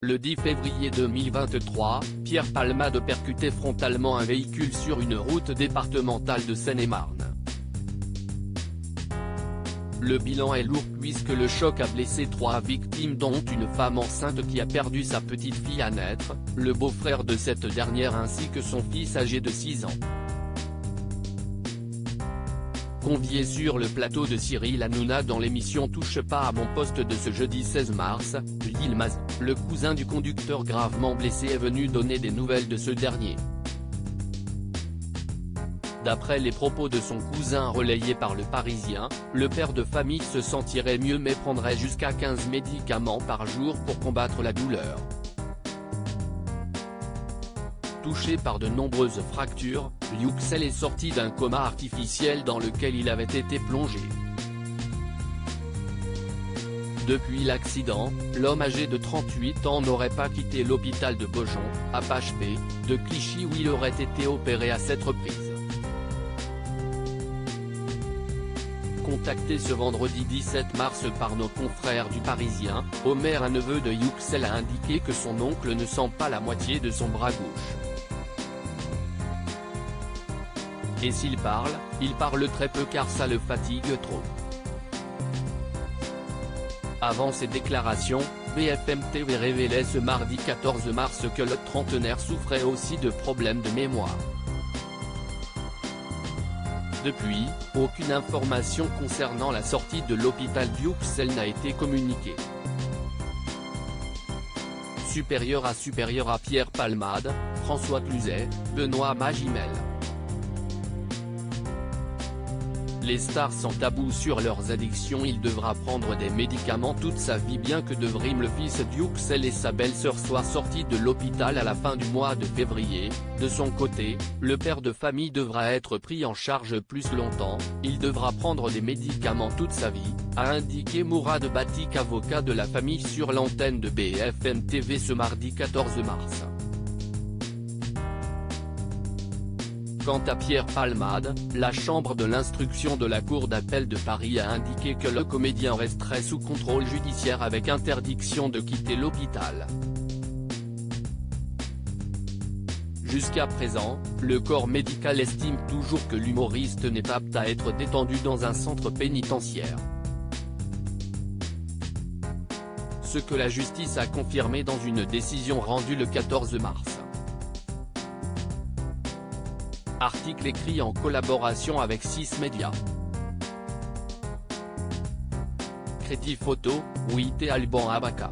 Le 10 février 2023, Pierre Palmade percutait frontalement un véhicule sur une route départementale de Seine-et-Marne. Le bilan est lourd puisque le choc a blessé 3 victimes dont une femme enceinte qui a perdu sa petite fille à naître, le beau-frère de cette dernière ainsi que son fils âgé de 6 ans. Convié sur le plateau de Cyril Hanouna dans l'émission Touche pas à mon poste de ce jeudi 16 mars, Yilmaz, le cousin du conducteur gravement blessé est venu donner des nouvelles de ce dernier. D'après les propos de son cousin relayés par Le Parisien, le père de famille se sentirait mieux mais prendrait jusqu'à 15 médicaments par jour pour combattre la douleur. Touché par de nombreuses fractures, Yuxel est sorti d'un coma artificiel dans lequel il avait été plongé. Depuis l'accident, l'homme âgé de 38 ans n'aurait pas quitté l'hôpital de Beaujon, à Pachepé, de Clichy où il aurait été opéré à 7 reprises. Contacté ce vendredi 17 mars par nos confrères du Parisien, Omer, un neveu de Yuxel, a indiqué que son oncle ne sent pas la moitié de son bras gauche. Et s'il parle, il parle très peu car ça le fatigue trop. Avant ces déclarations, BFM TV révélait ce mardi 14 mars que le trentenaire souffrait aussi de problèmes de mémoire. Depuis, aucune information concernant la sortie de l'hôpital d'Yuxel n'a été communiquée. Supérieur à Pierre Palmade, François Cluzet, Benoît Magimel. Les stars sont tabous sur leurs addictions. Il devra prendre des médicaments toute sa vie bien que Devrim, le fils d'Yuxel et sa belle-sœur soient sortis de l'hôpital à la fin du mois de février. De son côté, le père de famille devra être pris en charge plus longtemps, il devra prendre des médicaments toute sa vie, a indiqué Mourad Batik, avocat de la famille sur l'antenne de BFM TV ce mardi 14 mars. Quant à Pierre Palmade, la chambre de l'instruction de la Cour d'appel de Paris a indiqué que le comédien resterait sous contrôle judiciaire avec interdiction de quitter l'hôpital. Jusqu'à présent, le corps médical estime toujours que l'humoriste n'est pas apte à être détendu dans un centre pénitentiaire. Ce que la justice a confirmé dans une décision rendue le 14 mars. Article écrit en collaboration avec 6 médias. Crédit photo, Ouité Alban Abaka.